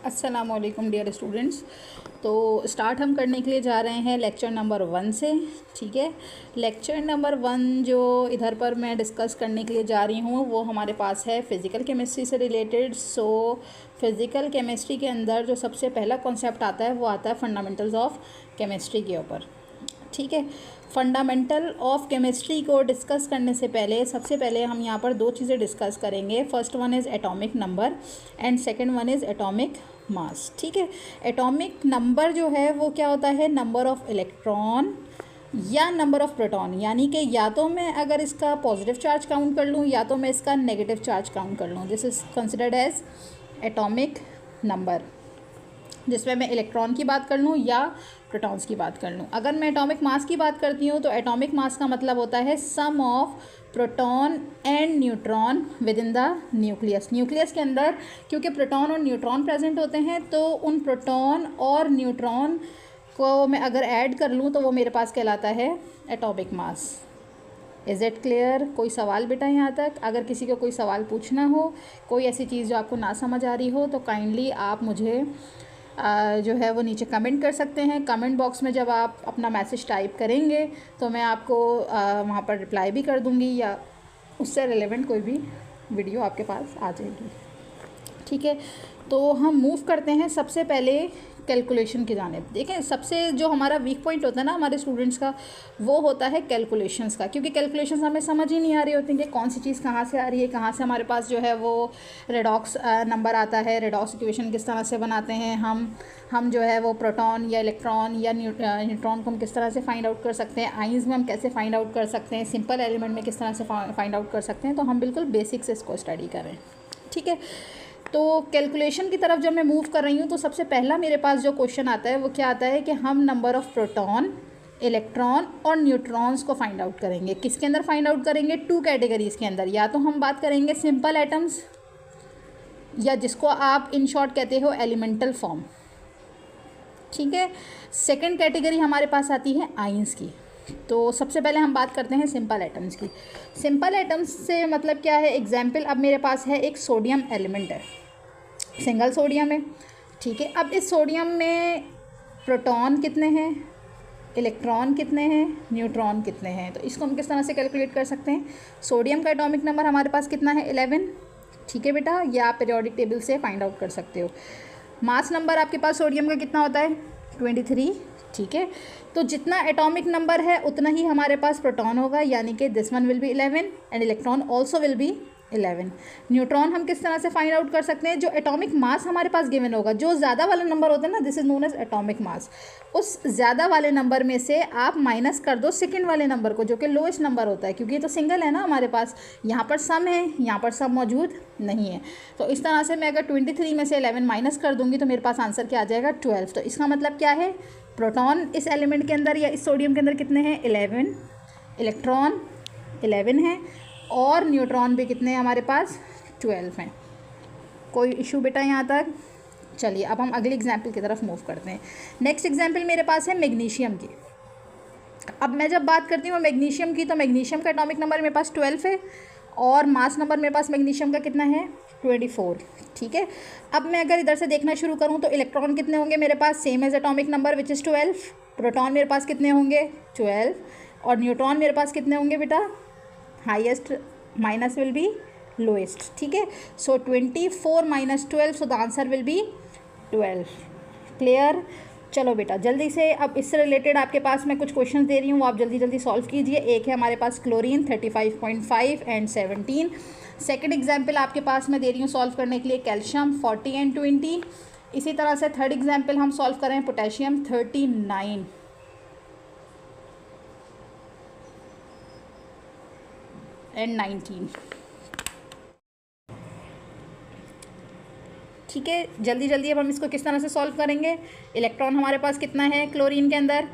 अस्सलाम वालेकुम dear students. तो स्टार्ट हम करने के लिए जा रहे हैं लेक्चर नंबर 1 से। ठीक है, लेक्चर नंबर 1 जो इधर पर मैं डिस्कस करने के लिए जा रही हूँ वो हमारे पास है फ़िज़िकल केमिस्ट्री से रिलेटेड। सो फिज़िकल केमिस्ट्री के अंदर जो सबसे पहला कॉन्सेप्ट आता है वो आता है फंडामेंटल्स ऑफ केमिस्ट्री के ऊपर। ठीक है, फंडामेंटल ऑफ केमिस्ट्री को डिस्कस करने से पहले सबसे पहले हम यहाँ पर दो चीज़ें डिस्कस करेंगे। First one is atomic number and second one is atomic mass. ठीक है, एटॉमिक नंबर जो है वो क्या होता है, नंबर ऑफ इलेक्ट्रॉन या नंबर ऑफ प्रोटॉन, यानी कि या तो मैं अगर इसका पॉजिटिव चार्ज काउंट कर लूँ या तो मैं इसका नेगेटिव चार्ज काउंट कर लूँ। This is considered as atomic number, जिसमें मैं इलेक्ट्रॉन की बात कर लूँ या प्रोटॉन्स की बात कर लूँ। अगर मैं एटॉमिक मास की बात करती हूँ तो एटॉमिक मास का मतलब होता है sum of proton and neutron within the nucleus. Nucleus के अंदर क्योंकि प्रोटॉन और न्यूट्रॉन प्रेजेंट होते हैं तो उन प्रोटॉन और न्यूट्रॉन को मैं अगर ऐड कर लूँ तो वो मेरे पास कहलाता है atomic mass. Is it clear? कोई सवाल बेटा यहाँ तक? अगर किसी को कोई सवाल पूछना हो, कोई ऐसी चीज़ जो आपको ना समझ आ रही हो तो काइंडली आप मुझे जो है वो नीचे कमेंट कर सकते हैं। कमेंट बॉक्स में जब आप अपना मैसेज टाइप करेंगे तो मैं आपको वहाँ पर रिप्लाई भी कर दूँगी या उससे रिलेवेंट कोई भी वीडियो आपके पास आ जाएगी। ठीक है, तो हम मूव करते हैं सबसे पहले कैलकुलेशन की जानिब। देखें, सबसे जो हमारा वीक पॉइंट होता है ना हमारे स्टूडेंट्स का, वो होता है कैलकुलेशंस का, क्योंकि कैलकुलेशंस हमें समझ ही नहीं आ रही होती कि कौन सी चीज़ कहाँ से आ रही है, कहाँ से हमारे पास जो है वो रेडॉक्स नंबर आता है, रेडॉक्स इक्वेशन किस तरह से बनाते हैं हम जो है वो प्रोटॉन या इलेक्ट्रॉन या न्यूट्रॉन को हम किस तरह से फाइंड आउट कर सकते हैं, आइंस में हम कैसे फाइंड आउट कर सकते हैं, सिंपल एलिमेंट में किस तरह से फाइंड आउट कर सकते हैं। तो हम बिल्कुल बेसिक से इसको स्टडी करें। ठीक है, तो कैलकुलेशन की तरफ जब मैं मूव कर रही हूँ तो सबसे पहला मेरे पास जो क्वेश्चन आता है वो क्या आता है कि हम नंबर ऑफ़ प्रोटॉन, इलेक्ट्रॉन और न्यूट्रॉन्स को फाइंड आउट करेंगे। किसके अंदर फाइंड आउट करेंगे? टू कैटेगरीज़ के अंदर। या तो हम बात करेंगे सिंपल एटम्स या जिसको आप इन शॉर्ट कहते हो एलिमेंटल फॉर्म। ठीक है, सेकेंड कैटेगरी हमारे पास आती है आइंस की। तो सबसे पहले हम बात करते हैं सिंपल एटम्स की। सिंपल एटम्स से मतलब क्या है? एग्जाम्पल, अब मेरे पास है एक सोडियम एलिमेंट है, सिंगल सोडियम है। ठीक है, अब इस सोडियम में प्रोटॉन कितने हैं, इलेक्ट्रॉन कितने हैं, न्यूट्रॉन कितने हैं, तो इसको हम किस तरह से कैलकुलेट कर सकते हैं? सोडियम का एटॉमिक नंबर हमारे पास कितना है? 11। ठीक है बेटा, ये आप पीरियोडिक टेबल से फाइंड आउट कर सकते हो। मास नंबर आपके पास सोडियम का कितना होता है? 23। ठीक है, तो जितना एटॉमिक नंबर है उतना ही हमारे पास प्रोटॉन होगा, यानी कि this one will be 11 and electron also will be 11। Neutron हम किस तरह से फाइंड आउट कर सकते हैं? जो एटॉमिक मास हमारे पास गिवन होगा, जो ज़्यादा वाला नंबर होता है ना, this is known as atomic mass, उस ज़्यादा वाले नंबर में से आप माइनस कर दो सेकंड वाले नंबर को, जो कि लोएस्ट नंबर होता है, क्योंकि ये तो सिंगल है ना हमारे पास। यहाँ पर सम है, यहाँ पर सम मौजूद नहीं है। तो इस तरह से मैं अगर 23 में से 11 माइनस कर दूँगी तो मेरे पास आंसर क्या आ जाएगा? 12। तो इसका मतलब क्या है? प्रोटॉन इस एलिमेंट के अंदर या इस सोडियम के अंदर कितने हैं? 11। इलेक्ट्रॉन 11 है और न्यूट्रॉन भी कितने हैं हमारे पास? 12 हैं। कोई इशू बेटा यहाँ तक? चलिए अब हम अगले एग्जाम्पल की तरफ मूव करते हैं। नेक्स्ट एग्जाम्पल मेरे पास है मैग्नीशियम की। अब मैं जब बात करती हूँ मैग्नीशियम की, तो मैग्नीशियम का एटॉमिक नंबर मेरे पास 12 है और मास नंबर मेरे पास मैग्नीशियम का कितना है? 24। ठीक है, अब मैं अगर इधर से देखना शुरू करूँ तो इलेक्ट्रॉन कितने होंगे मेरे पास? Same as atomic number which is 12। प्रोटॉन मेरे पास कितने होंगे? 12। और न्यूट्रॉन मेरे पास कितने होंगे बेटा? Highest minus will be lowest. ठीक है, सो 24 minus 12, so the answer will be 12। Clear? चलो बेटा जल्दी से, अब इससे रिलेटेड आपके पास मैं कुछ क्वेश्चन दे रही हूँ, वो आप जल्दी जल्दी सॉल्व कीजिए। एक है हमारे पास क्लोरीन 35.5 एंड 17। सेकंड एग्जाम्पल आपके पास मैं दे रही हूँ सॉल्व करने के लिए कैल्शियम 40 एंड 20। इसी तरह से थर्ड एग्जाम्पल हम सॉल्व करें पोटेशियम 39 एंड 19। ठीक है, जल्दी जल्दी अब हम इसको किस तरह से सॉल्व करेंगे? इलेक्ट्रॉन हमारे पास कितना है क्लोरीन के अंदर?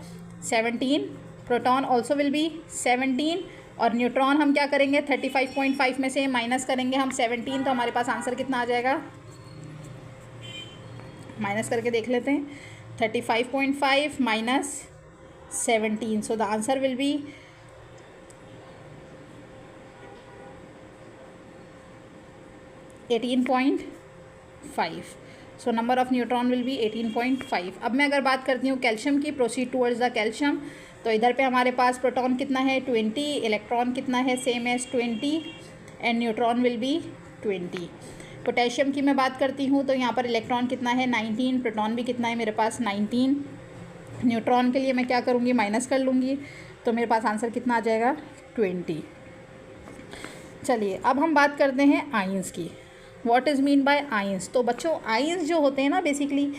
17। प्रोटॉन ऑल्सो विल बी 17 और न्यूट्रॉन हम क्या करेंगे? 35.5 में से माइनस करेंगे हम 17, तो हमारे पास आंसर कितना आ जाएगा? माइनस करके देख लेते हैं। 35.5 minus 17, so the answer will be 18.5। So number of neutron will B 18.5। अब मैं अगर बात करती हूँ कैल्शियम की, प्रोसीड टूवर्ड्स द कैल्शियम, तो इधर पे हमारे पास प्रोटॉन कितना है 20, इलेक्ट्रॉन कितना है same as 20 and neutron will be 20। Potassium की मैं बात करती हूँ तो यहाँ पर इलेक्ट्रॉन कितना है 19, प्रोटॉन भी कितना है मेरे पास 19। न्यूट्रॉन के लिए मैं क्या करूँगी, माइनस कर लूँगी, तो मेरे पास आंसर कितना आ जाएगा 20। चलिए अब हम बात करते हैं आयंस की। What is mean by ions. तो बच्चों आयंस जो होते हैं ना बेसिकली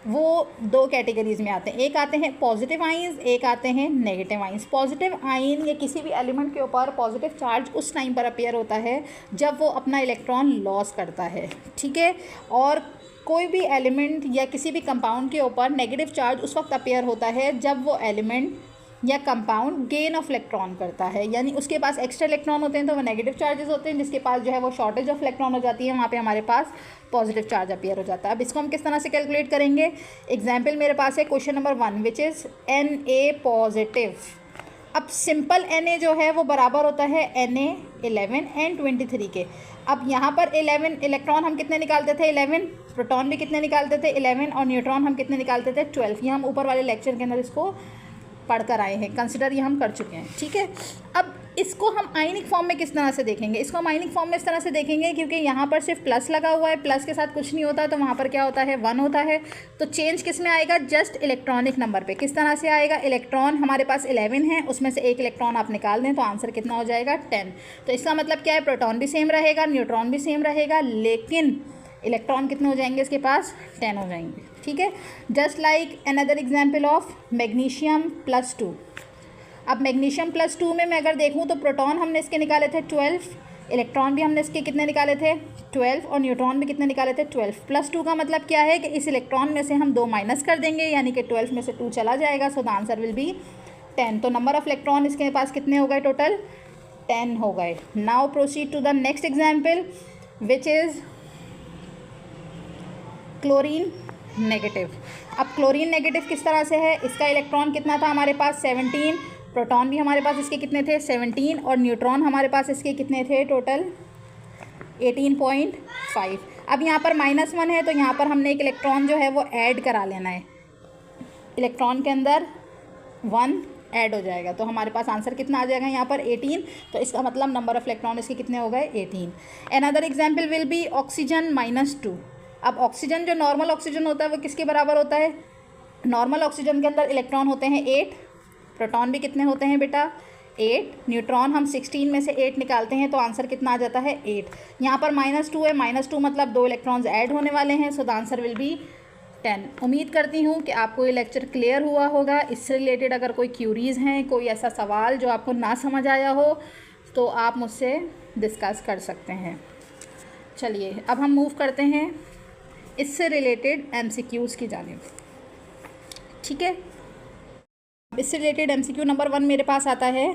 वो दो कैटेगरीज में आते हैं, एक आते हैं पॉजिटिव आयंस, एक आते हैं नेगेटिव आयंस। पॉजिटिव आयन या किसी भी एलिमेंट के ऊपर पॉजिटिव चार्ज उस टाइम पर अपीयर होता है जब वो अपना इलेक्ट्रॉन लॉस करता है, ठीक है। और कोई भी एलिमेंट या किसी भी कंपाउंड के ऊपर नेगेटिव चार्ज उस वक्त अपीयर होता है जब वो एलिमेंट या कंपाउंड गेन ऑफ इलेक्ट्रॉन करता है, यानी उसके पास एक्स्ट्रा इलेक्ट्रॉन होते हैं तो वो नेगेटिव चार्जेस होते हैं, जिसके पास जो है वो शॉर्टेज ऑफ इलेक्ट्रॉन हो जाती है, वहाँ पे हमारे पास पॉजिटिव चार्ज अपीयर हो जाता है। अब इसको हम किस तरह से कैलकुलेट करेंगे। एग्जाम्पल मेरे पास है question number 1 which is Na positive. अब सिंपल Na जो है वो बराबर होता है Na 11 एंड 23 के। अब यहाँ पर 11 इलेक्ट्रॉन हम कितने निकालते थे 11, प्रोटॉन भी कितने निकालते थे 11 और न्यूट्रॉन हम कितने निकालते थे 12। ये हम ऊपर वाले लेक्चर के अंदर इसको पढ़कर आए हैं, कंसिडर ये हम कर चुके हैं, ठीक है। अब इसको हम आयनिक फॉर्म में किस तरह से देखेंगे, इसको हम आयनिक फॉर्म में इस तरह से देखेंगे क्योंकि यहाँ पर सिर्फ प्लस लगा हुआ है, प्लस के साथ कुछ नहीं होता, तो वहाँ पर क्या होता है 1 होता है। तो चेंज किस में आएगा, जस्ट इलेक्ट्रॉनिक नंबर पे। किस तरह से आएगा, इलेक्ट्रॉन हमारे पास 11 है, उसमें से एक इलेक्ट्रॉन आप निकाल दें तो आंसर कितना हो जाएगा 10। तो इसका मतलब क्या है, प्रोटॉन भी सेम रहेगा, न्यूट्रॉन भी सेम रहेगा, लेकिन इलेक्ट्रॉन कितने हो जाएंगे इसके पास 10 हो जाएंगे, ठीक है। Just like another example of magnesium +2। अब मैग्नीशियम +2 में मैं अगर देखूं तो प्रोटॉन हमने इसके निकाले थे 12, इलेक्ट्रॉन भी हमने इसके कितने निकाले थे 12 और न्यूट्रॉन भी कितने निकाले थे 12। +2 का मतलब क्या है कि इस इलेक्ट्रॉन में से हम 2 माइनस कर देंगे, यानी कि 12 में से 2 चला जाएगा, so the answer will be 10। तो नंबर ऑफ इलेक्ट्रॉन इसके पास कितने हो गए, टोटल 10 हो गए। Now proceed to the next example which is chlorine negative. अब क्लोरीन नेगेटिव किस तरह से है, इसका इलेक्ट्रॉन कितना था हमारे पास 17, प्रोटॉन भी हमारे पास इसके कितने थे 17 और न्यूट्रॉन हमारे पास इसके कितने थे टोटल 18.5। अब यहाँ पर -1 है तो यहाँ पर हमने एक इलेक्ट्रॉन जो है वो ऐड करा लेना है, इलेक्ट्रॉन के अंदर 1 ऐड हो जाएगा, तो हमारे पास आंसर कितना आ जाएगा यहाँ पर 18। तो इसका मतलब नंबर ऑफ इलेक्ट्रॉन इसके कितने हो गए 18। Another example will be oxygen -2। अब ऑक्सीजन जो नॉर्मल ऑक्सीजन होता है वो किसके बराबर होता है, नॉर्मल ऑक्सीजन के अंदर इलेक्ट्रॉन होते हैं 8, प्रोटॉन भी कितने होते हैं बेटा 8, न्यूट्रॉन हम 16 में से 8 निकालते हैं तो आंसर कितना आ जाता है 8। यहाँ पर -2 है, -2 मतलब 2 इलेक्ट्रॉन्स ऐड होने वाले हैं, so the answer will be 10। उम्मीद करती हूँ कि आपको ये लेक्चर क्लियर हुआ होगा। इससे रिलेटेड अगर कोई क्यूरीज़ हैं, कोई ऐसा सवाल जो आपको ना समझ आया हो तो आप मुझसे डिस्कस कर सकते हैं। चलिए अब हम मूव करते हैं इससे रिलेटेड MCQs की जानिब, ठीक है। इससे रिलेटेड MCQ नंबर 1 मेरे पास आता है,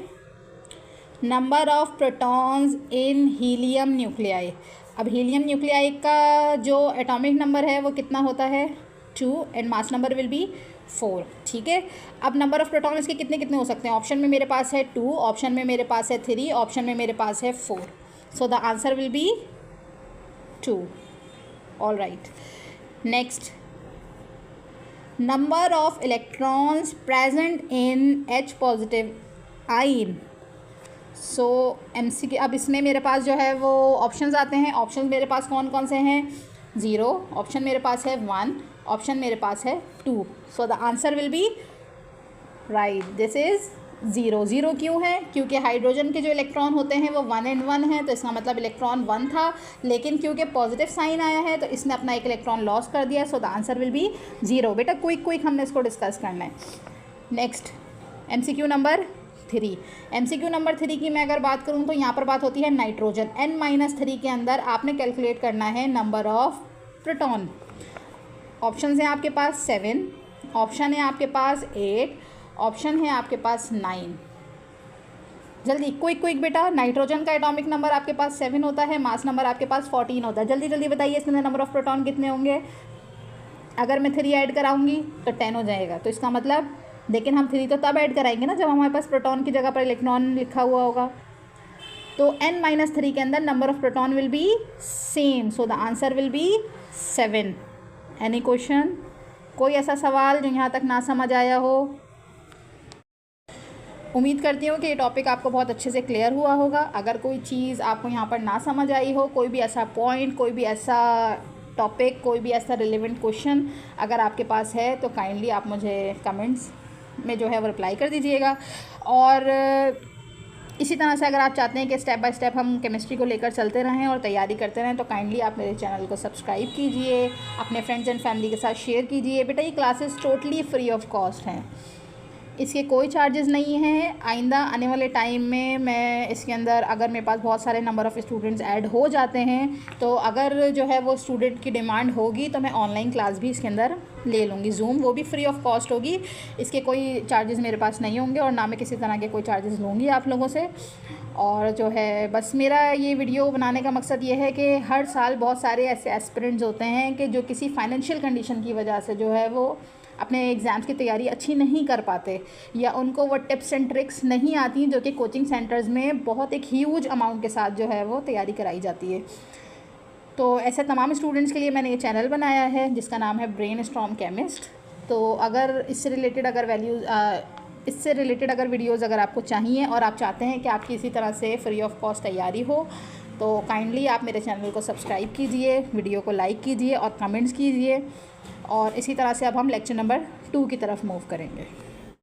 number of protons in helium nuclei. अब हीलियम न्यूक्लियाई का जो एटॉमिक नंबर है वो कितना होता है 2 and mass number will be 4, ठीक है। अब नंबर ऑफ प्रोटॉन इसके कितने कितने हो सकते हैं, ऑप्शन में मेरे पास है 2, ऑप्शन में मेरे पास है 3, ऑप्शन में मेरे पास है 4, so the answer will be 2। All right, next, number of electrons present in H positive ion. So MCQ, अब इसमें मेरे पास जो है वो ऑप्शंस आते हैं। ऑप्शन मेरे पास कौन कौन से हैं, 0, ऑप्शन मेरे पास है 1, ऑप्शन मेरे पास है 2, so the answer will be right, this is 0। 0 क्यों है, क्योंकि हाइड्रोजन के जो इलेक्ट्रॉन होते हैं वो 1 and 1 हैं, तो इसका मतलब इलेक्ट्रॉन 1 था, लेकिन क्योंकि पॉजिटिव साइन आया है तो इसने अपना एक इलेक्ट्रॉन लॉस कर दिया, so the answer will be 0। बेटा क्विक हमने इसको डिस्कस करना है। Next MCQ number 3। MCQ number 3 की मैं अगर बात करूँ तो यहाँ पर बात होती है नाइट्रोजन। N-3 के अंदर आपने कैलकुलेट करना है नंबर ऑफ प्रोटॉन। ऑप्शन हैं आपके पास 7, ऑप्शन है आपके पास 8, ऑप्शन है आपके पास 9। जल्दी क्विक बेटा, नाइट्रोजन का एटॉमिक नंबर आपके पास 7 होता है, मास नंबर आपके पास 14 होता है। जल्दी बताइए इसके अंदर नंबर ऑफ प्रोटॉन कितने होंगे। अगर मैं 3 ऐड कराऊंगी तो 10 हो जाएगा, तो इसका मतलब, लेकिन हम 3 तो तब ऐड कराएंगे ना जब हमारे पास प्रोटॉन की जगह पर इलेक्ट्रॉन लिखा हुआ होगा। तो N-3 के अंदर number of proton will be same, so the answer will be 7 any question? कोई ऐसा सवाल जो यहाँ तक ना समझ आया हो? उम्मीद करती हूँ कि ये टॉपिक आपको बहुत अच्छे से क्लियर हुआ होगा। अगर कोई चीज़ आपको यहाँ पर ना समझ आई हो, कोई भी ऐसा पॉइंट, कोई भी ऐसा टॉपिक, कोई भी ऐसा रिलेवेंट क्वेश्चन अगर आपके पास है तो काइंडली आप मुझे कमेंट्स में जो है वो रिप्लाई कर दीजिएगा। और इसी तरह से अगर आप चाहते हैं कि स्टेप बाय स्टेप हम केमिस्ट्री को लेकर चलते रहें और तैयारी करते रहें तो काइंडली आप मेरे चैनल को सब्सक्राइब कीजिए, अपने फ्रेंड्स एंड फैमिली के साथ शेयर कीजिए। बेटा ये classes totally free of cost हैं, इसके कोई चार्जेस नहीं हैं। आइंदा आने वाले टाइम में मैं इसके अंदर अगर मेरे पास बहुत सारे नंबर ऑफ़ स्टूडेंट्स ऐड हो जाते हैं तो अगर जो है वो स्टूडेंट की डिमांड होगी तो मैं ऑनलाइन क्लास भी इसके अंदर ले लूँगी, जूम, वो भी फ्री ऑफ कॉस्ट होगी। इसके कोई चार्जेस मेरे पास नहीं होंगे और ना मैं किसी तरह के कोई चार्जेस लूँगी आप लोगों से। और जो है बस मेरा ये वीडियो बनाने का मकसद ये है कि हर साल बहुत सारे ऐसे एस्पिरेंट्स होते हैं कि जो किसी फाइनेंशियल कंडीशन की वजह से जो है वो अपने एग्ज़ाम्स की तैयारी अच्छी नहीं कर पाते, या उनको वो टिप्स एंड ट्रिक्स नहीं आती जो कि कोचिंग सेंटर्स में बहुत एक ह्यूज अमाउंट के साथ जो है वो तैयारी कराई जाती है। तो ऐसे तमाम स्टूडेंट्स के लिए मैंने ये चैनल बनाया है जिसका नाम है ब्रेनस्टॉर्म केमिस्ट। तो अगर इससे रिलेटेड अगर वीडियोज़ अगर आपको चाहिए और आप चाहते हैं कि आपकी इसी तरह से फ्री ऑफ कॉस्ट तैयारी हो तो काइंडली आप मेरे चैनल को सब्सक्राइब कीजिए, वीडियो को लाइक कीजिए और कमेंट्स कीजिए। और इसी तरह से अब हम लेक्चर नंबर 2 की तरफ मूव करेंगे।